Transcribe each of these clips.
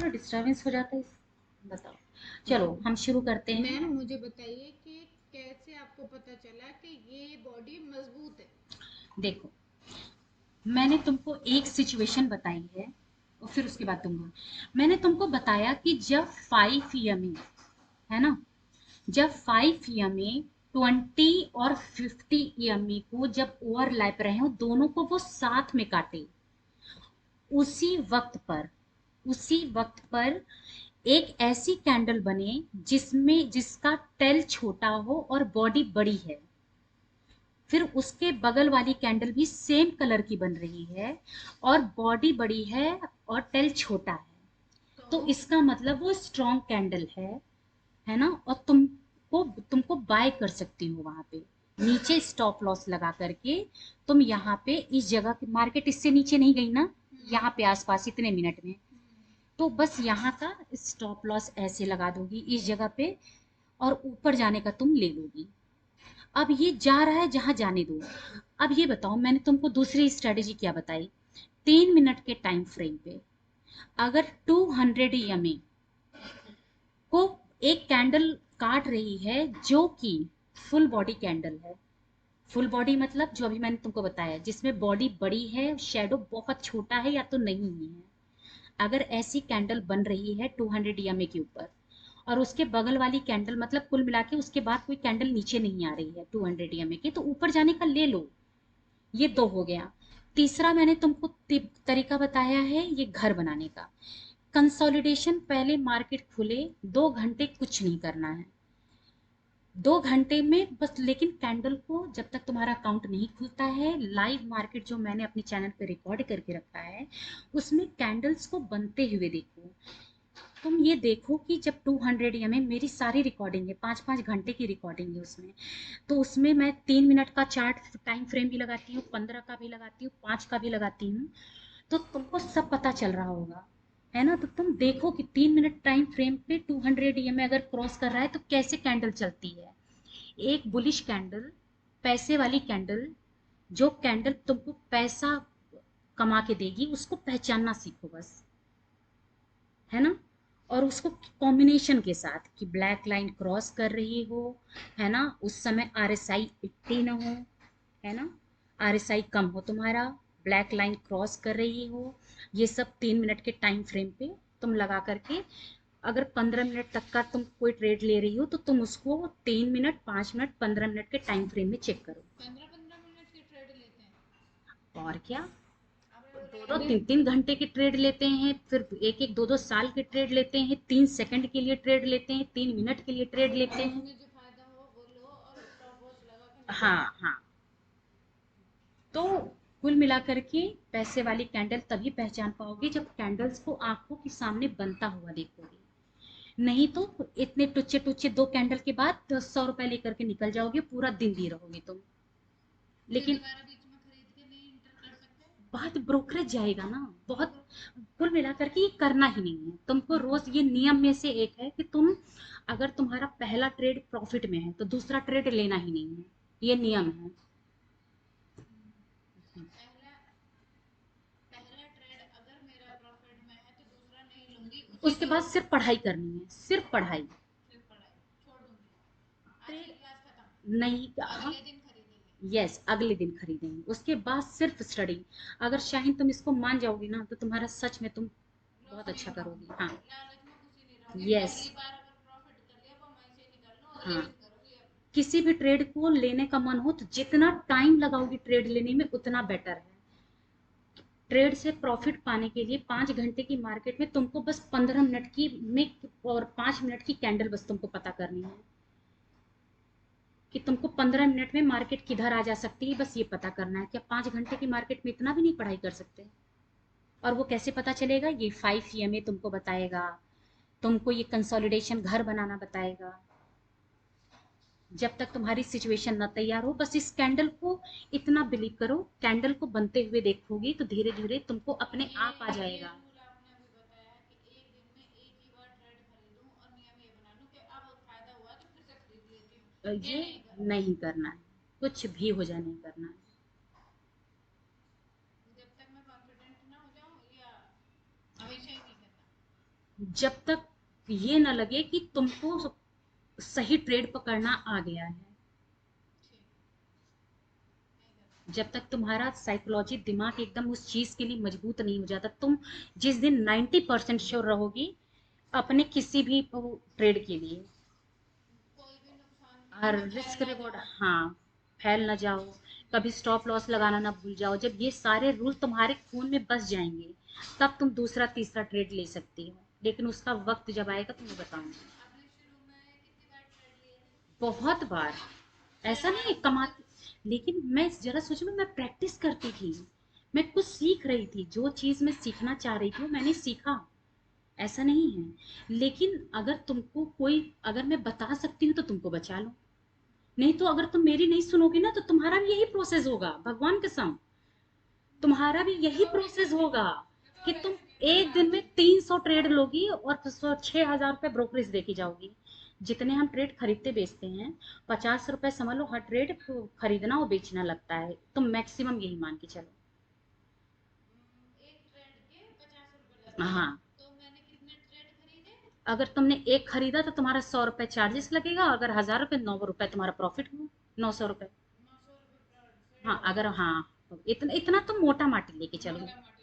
थोड़ा डिस्टरबेंस हो जाता है। बताओ, चलो हम शुरू करते हैं। मैम मुझे बताइए कि कैसे आपको पता चला कि ये बॉडी मजबूत है। देखो, मैंने तुमको एक सिचुएशन बताई है और फिर उसके बाद तुम मैंने तुमको बताया कि जब 5 EMA है ना, जब 5 EMA 20 और 50 EMA को जब ओवरलैप रहे हो, दोनों को वो साथ में काटे, उसी वक्त पर उसी वक्त पर एक ऐसी कैंडल बने जिसमें जिसका टेल छोटा हो और बॉडी बड़ी है। फिर उसके बगल वाली कैंडल भी सेम कलर की बन रही है और बॉडी बड़ी है और टेल छोटा है, तो इसका मतलब वो स्ट्रॉन्ग कैंडल है ना। और तुमको बाय कर सकती हो वहां पे नीचे स्टॉप लॉस लगा करके। तुम यहाँ पे इस जगह की मार्केट इससे नीचे नहीं गई ना, यहाँ पे आसपास इतने मिनट में, तो बस यहाँ का स्टॉप लॉस ऐसे लगा दोगी इस जगह पे और ऊपर जाने का तुम ले लोगी। अब ये जा रहा है जहां जाने दो। अब ये बताओ, मैंने तुमको दूसरी स्ट्रेटेजी क्या बताई? 3 मिनट के टाइम फ्रेम पे अगर 200 EMA को एक कैंडल काट रही है जो कि फुल बॉडी कैंडल है, फुल बॉडी मतलब जो अभी मैंने तुमको बताया जिसमें बॉडी बड़ी है, शेडो बहुत छोटा है या तो नहीं है, अगर ऐसी कैंडल बन रही है 200 EMA के ऊपर और उसके बगल वाली कैंडल मतलब कुल मिला के उसके बाद कोई कैंडल नीचे नहीं आ रही है 200 EMA की, तो ऊपर जाने का ले लो। ये दो हो गया। तीसरा मैंने तुमको तरीका बताया है ये घर बनाने का। कंसोलिडेशन पहले मार्केट खुले 2 घंटे कुछ नहीं करना है, 2 घंटे में बस, लेकिन कैंडल को जब तक तुम्हारा अकाउंट नहीं खुलता है, लाइव मार्केट जो मैंने अपने चैनल पे रिकॉर्ड करके रखा है उसमें कैंडल्स को बनते हुए देखो। तुम ये देखो कि जब 200 EMA, मेरी सारी रिकॉर्डिंग है, 5-5 घंटे की रिकॉर्डिंग है उसमें, तो उसमें मैं 3 मिनट का चार्ट टाइम फ्रेम भी लगाती हूँ, 15 का भी लगाती हूँ, 5 का भी लगाती हूँ, तो तुमको सब पता चल रहा होगा, है ना। तो तुम देखो कि 3 मिनट टाइम फ्रेम पे 200 EMA अगर क्रॉस कर रहा है तो कैसे कैंडल चलती है। एक बुलिश कैंडल, पैसे वाली कैंडल, जो कैंडल तुमको पैसा कमा के देगी उसको पहचानना सीखो बस, है ना। और उसको कॉम्बिनेशन के साथ कि ब्लैक लाइन क्रॉस कर रही हो, है ना, उस समय RSI 80 ना हो, है ना, RSI कम हो तुम्हारा, ब्लैक लाइन क्रॉस कर रही हो, ये सब 3 मिनट के टाइम फ्रेम पे तुम लगा करके, अगर 15 मिनट तक का तुम कोई ट्रेड ले रही हो तो तुम उसको 3 मिनट, 5 मिनट, 15 मिनट के टाइम फ्रेम में चेक करो। 15-15 मिनट की ट्रेड लेते हैं। और क्या, आपने वो दो दो कैंडल। 3-3 घंटे के ट्रेड लेते हैं, फिर एक एक 2-2 साल के ट्रेड लेते हैं, 3 सेकंड के लिए ट्रेड लेते हैं, 3 मिनट के लिए ट्रेड लेते हैं। उसमें जो फायदा हो वो लो और स्टॉप वॉच लगा के निकल हाँ जाओ। हाँ। तो कुल मिलाकर के पैसे वाली कैंडल तभी पहचान पाओगे जब कैंडल्स को आंखों के सामने बनता हुआ देखोगे, नहीं तो इतने टुच्चे टुच्चे 2 कैंडल के बाद 100 रुपए लेकर के निकल जाओगे, पूरा दिन दी रहोगे तुम। फिर लेकिन दोबारा बीच में खरीद के नहीं इंटर कर सकते। बहुत ब्रोकरेज जाएगा ना, बहुत। कुल मिलाकर के ये करना ही नहीं है तुमको, रोज ये नियम में से एक है कि तुम, अगर तुम्हारा पहला ट्रेड प्रॉफिट में है तो दूसरा ट्रेड लेना ही नहीं है, ये नियम है। पहला पहला ट्रेड अगर मेरा प्रॉफिट में है तो दूसरा नहीं लूंगी, उसी उसके के बाद ऊपर सिर्फ पढ़ाई करनी है, सिर्फ पढ़ाई। फिर पढ़ाई छोड़ दूंगी। आज की ट्रेड क्लास खत्म। नहीं, हाँ, अगले दिन खरीदेंगे। यस, अगले दिन खरीदेंगे, उसके बाद सिर्फ स्टडी। अगर शाहीन तुम इसको मान जाओगी ना तो तुम्हारा सच में तुम लॉस बहुत नहीं अच्छा करोगी। हाँ, उठाऊंगी, लालच में घुसी नहीं रहूंगी। यस, पहली बार अगर प्रॉफिट कर लिया वो वहीं से निकल लो, अगले हाँ, दिन करूंगी अब। किसी भी ट्रेड को लेने का मन हो तो जितना टाइम लगाओगी ट्रेड लेने में उतना बेटर है। ट्रेड से प्रॉफिट पाने के लिए 5 घंटे की मार्केट में तुमको बस 15 मिनट की में और 5 मिनट की कैंडल बस तुमको पता करनी है कि तुमको 15 मिनट में मार्केट किधर आ जा सकती है, बस ये पता करना है। क्या 5 घंटे की मार्केट में इतना भी नहीं पढ़ाई कर सकते? और वो कैसे पता चलेगा? ये 5 EMA तुमको बताएगा, तुमको ये कंसोलिडेशन घर बनाना बताएगा। जब तक तुम्हारी सिचुएशन ना तैयार हो, बस इस कैंडल को इतना बिलीव करो, कैंडल को बनते हुए देखोगी तो धीरे धीरे तुमको और अपने आप आ ये जाएगा। रूल आपने अभी बताया कि एक दिन में एक ही बार ट्रेड खरीदूं और नियम ये बना लूं कि अब फायदा हुआ तो फिर से खरीद लेती हूँ। ये ये नहीं करना। नहीं करना है, कुछ भी हो जाए नहीं करना है। जब तक मैं कॉन्फिडेंट ना हो जाऊं या हमेशा ही नहीं करना। जब तक ये ना लगे कि तुमको सही ट्रेड पकड़ना आ गया है, जब तक तुम्हारा साइकोलॉजी दिमाग एकदम उस चीज के लिए मजबूत नहीं हो जाता, तुम जिस दिन 90% श्योर रहोगी अपने किसी भी ट्रेड के लिए, कोई भी नुकसान और में रिस्क फैल ना रिवॉर्ड, जाओ। हाँ, फैल ना जाओ, कभी स्टॉप लॉस लगाना ना भूल जाओ। जब ये सारे रूल तुम्हारे खून में बस जाएंगे तब तुम दूसरा तीसरा ट्रेड ले सकती हो, लेकिन उसका वक्त जब आएगा तो मैं बताऊंगी। आपने शुरू में कितनी बार ट्रेड लिए थे? बहुत बार। फिर ऐसा नहीं आप कमा, लेकिन मैं जरा सोचो, मैं प्रैक्टिस करती थी, मैं कुछ सीख रही थी, जो चीज मैं सीखना चाह रही थी वो मैंने सीखा, ऐसा नहीं है। लेकिन अगर तुमको कोई, अगर मैं बता सकती हूँ तो तुमको बचा लो, नहीं तो अगर तुम मेरी नहीं सुनोगे ना तो तुम्हारा भी यही प्रोसेस होगा, भगवान कसम, तुम्हारा भी यही तो वैसे प्रोसेस भी होगा देखो कि तुम वैसे भी मैं एक दिन में 300 ट्रेड लोगी और 6,000 रुपए ब्रोकरेज देके जाओगी। जितने हम ट्रेड खरीदते बेचते हैं, 50 रुपए समझ लो हर ट्रेड खरीदना और बेचना लगता है, तो मैक्सिमम यही मान के चलो। एक ट्रेड के 50 रुपए लगते हैं। हाँ, तो मैंने कितने ट्रेड खरीदे? अगर तुमने एक खरीदा तो तुम्हारा 100 रुपए चार्जेस लगेगा, और अगर 1000 रुपए, 9 रुपए तुम्हारा प्रॉफिट हुआ, 900 रुपए। 900 रुपए हाँ, प्रॉफिट अगर, हुआ। हाँ, तो इतना इतना तो मोटा माटी लेके चलो। मोटा माटी।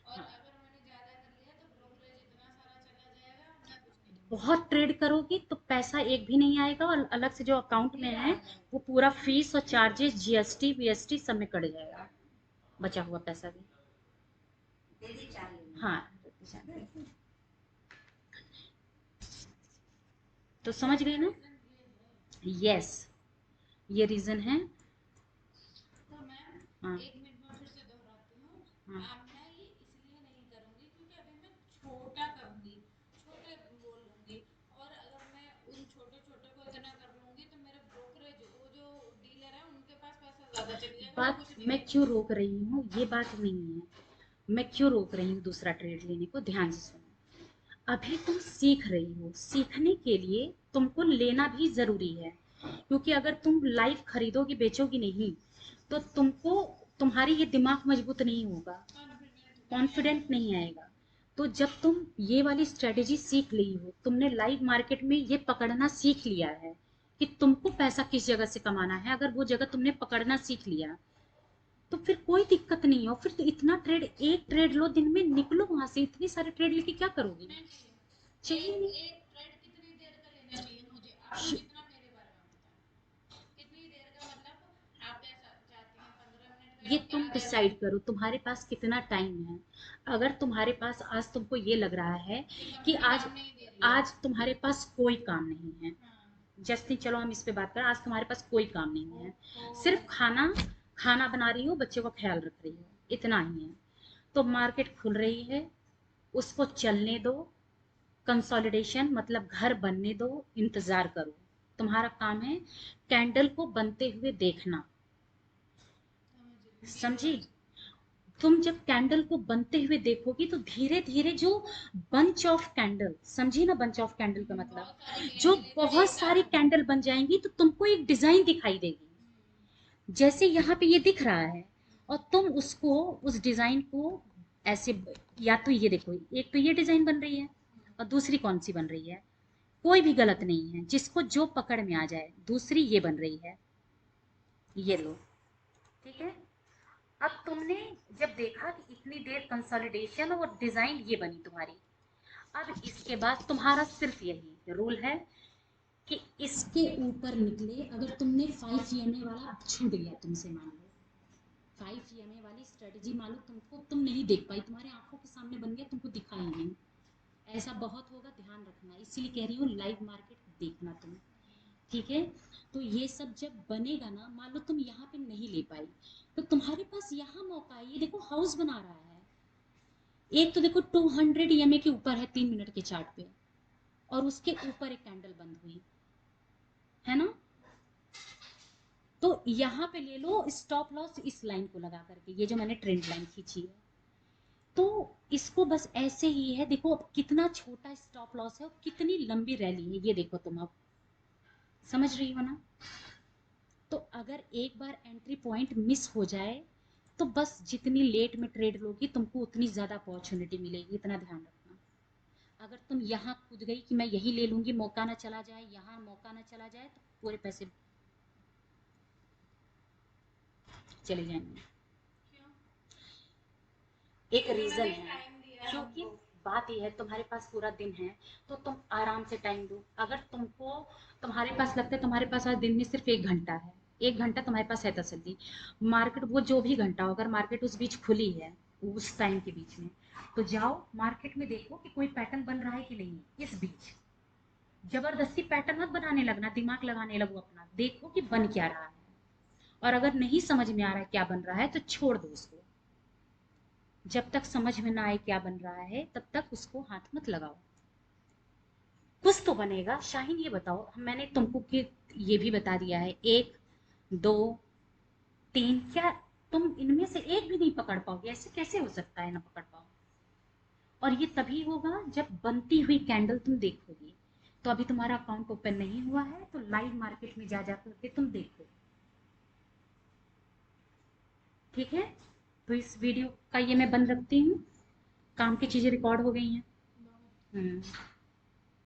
और हाँ, अगर मैंने ज्यादा कर लिया तो ब्रोकरेज इतना सारा चला जाएगा, मैं कुछ नहीं कर बहुत ट्रेड करोगी तो पैसा एक भी नहीं आएगा, और अलग से जो अकाउंट में है वो पूरा फीस और चार्जेस, जीएसटी वीएसटी सब में कट जाएगा, बचा हुआ पैसा भी। हाँ, तो समझ गए इसका ना। रीजन ये है। यस, ये रीजन है। तो मैम हाँ, एक मिनट में फिर से दोहराती हूँ। हाँ, अब मैं ये इसलिए नहीं करूँगी क्योंकि अभी मैं छोटा करूँगी, छोटे बोल लूँगी। और अगर मैं उन छोटे छोटे को इतना कर लूँगी तो मेरे ब्रोकरेज वो जो डीलर है उनके पास पैसा ज़्यादा चले जाएगा, मैं बात कुछ नहीं मैं कर क्यों पाऊँगी। रोक रही हूँ, ये बात नहीं है, मैं क्यों रोक रही हूँ दूसरा ट्रेड लेने को, ध्यान से सुनो। अभी तुम सीख रही हो, सीखने के लिए तुमको लेना भी जरूरी है, क्योंकि अगर तुम लाइफ खरीदोगी बेचोगी नहीं तो तुमको, तुम्हारी ये दिमाग मजबूत नहीं होगा, कॉन्फिडेंट नहीं आएगा। कॉन्फिडेंट नहीं आएगा। तो जब तुम ये वाली स्ट्रेटेजी सीख ली हो, तुमने लाइव मार्केट में ये पकड़ना सीख लिया है कि तुमको पैसा किस जगह से कमाना है, अगर वो जगह तुमने पकड़ना सीख लिया तो फिर कोई दिक्कत नहीं है। और फिर तो इतना ट्रेड, एक ट्रेड लो दिन में, निकलो वहां से, इतनी सारे ट्रेड लेके क्या करोगी, नहीं चाहिए। चाहिए एक नहीं। एक ट्रेड कितनी देर का लेना चाहिए मुझे? आपने जितना मेरे बारे में बताया, कितनी देर का मतलब आप कैसा चाहती हैं? 15 मिनट का ये या तुम आधा डिसाइड करो तुम्हारे पास कितना टाइम है। अगर तुम्हारे पास आज, तुमको ये लग रहा है कि कि कंपनी आज, काम नहीं दे रही है। आज तुम्हारे पास कोई काम नहीं है, हाँ। जस्ट चलो हम इस पे बात करें, आज तुम्हारे पास कोई काम नहीं है, ओहो। सिर्फ खाना, खाना बना रही हो, बच्चे को ख्याल रख रही हो, इतना ही है। तो मार्केट खुल रही है, उसको चलने दो, कंसोलिडेशन मतलब घर बनने दो, इंतजार करो। तुम्हारा काम है कैंडल को बनते हुए देखना, समझ रही हूँ। समझी। तुम जब कैंडल को बनते हुए देखोगी तो धीरे धीरे जो बंच ऑफ कैंडल, समझी ना, बंच ऑफ कैंडल का मतलब, बहुत सारी जो कैंडल इधर एक बहुत साथ सारी बन। कैंडल बन जाएंगी तो तुमको एक डिजाइन दिखाई देगी, जैसे यहाँ पे ये दिख रहा है, और तुम उसको, उस डिजाइन को ऐसे, या तो ये देखो, एक तो ये डिजाइन बन रही है और दूसरी कौन सी बन रही है, कोई भी गलत नहीं है, जिसको जो पकड़ में आ जाए। दूसरी ये बन रही है, ये लो, ठीक है। अब तुमने जब देखा कि इतनी देर कंसोलिडेशन और डिजाइन ये बनी तुम्हारी, अब इसके बाद तुम्हारा सिर्फ यही रूल है कि इसके ऊपर निकले। अगर तुमने 5 EMA वाला छूट गया तुमसे, मान लो 5 EMA वाली स्ट्रेटजी मान लो तुमको, तुम नहीं देख पाई, तुम्हारे आंखों के सामने बन गया, तुमको दिखा ही नहीं, ऐसा बहुत होगा, ध्यान रखना, इसीलिए कह रही हूँ लाइव मार्केट देखना तुम, ठीक है। तो ये सब जब बनेगा ना, मान लो तुम यहाँ पे नहीं ले पाई तो तुम्हारे पास यहाँ मौका है, ये देखो हाउस बना रहा है, एक तो देखो 200 EMA के ऊपर है 3 मिनट के चार्ट पे, और उसके ऊपर एक कैंडल बंद हुई है ना। तो यहाँ पे ले लो स्टॉप लॉस इस लाइन को लगा करके, ये जो मैंने ट्रेंड लाइन खींची है, तो इसको बस ऐसे ही है, देखो अब कितना छोटा स्टॉप लॉस है और कितनी लंबी रैली है, ये देखो तुम, अब समझ रही हो ना। तो अगर एक बार एंट्री पॉइंट मिस हो जाए तो बस जितनी लेट में ट्रेड लोगी तुमको उतनी ज्यादा अपॉर्चुनिटी मिलेगी, इतना ध्यान रखना। अगर तुम यहाँ कूद गई कि मैं यही ले लूंगी, मौका ना चला जाए, यहाँ मौका ना चला जाए, तो पूरे पैसे चले जाएंगे। क्यों? एक क्योंकि रीजन मैंने है, टाइम दिया है क्योंकि उनको। बात यह है तुम्हारे पास पूरा दिन है, तो तुम आराम से टाइम दो। अगर तुमको, तुम्हारे पास लगता है तुम्हारे पास आज दिन में सिर्फ 1 घंटा है, 1 घंटा तुम्हारे पास है तसल्ली, मार्केट वो जो भी घंटा हो, अगर मार्केट उस बीच खुली है, उस टाइम के बीच में, तो जाओ मार्केट में देखो कि कोई पैटर्न बन रहा है कि नहीं है। इस बीच जबरदस्ती पैटर्न मत बनाने लगना, दिमाग लगाने लगो अपना, देखो कि बन क्या रहा है, और अगर नहीं समझ में आ रहा है क्या बन रहा है तो छोड़ दो उसको। जब तक समझ में ना आए क्या बन रहा है तब तक उसको हाथ मत लगाओ। कुछ तो बनेगा। शाहीन ये बताओ, मैंने तुमको कि ये भी बता दिया है, 1 2 3, क्या तुम इनमें से एक भी नहीं पकड़ पाओगे? ऐसे कैसे हो सकता है ना पकड़ पाओ? और ये तभी होगा जब बनती हुई कैंडल तुम देखोगे। तो अभी तुम्हारा अकाउंट ओपन नहीं हुआ है, तो लाइव मार्केट में जा करके तुम देखो, ठीक है? तो इस वीडियो का ये मैं बंद रखती हूँ, काम की चीजें रिकॉर्ड हो गई हैं। बहुत। हम्म।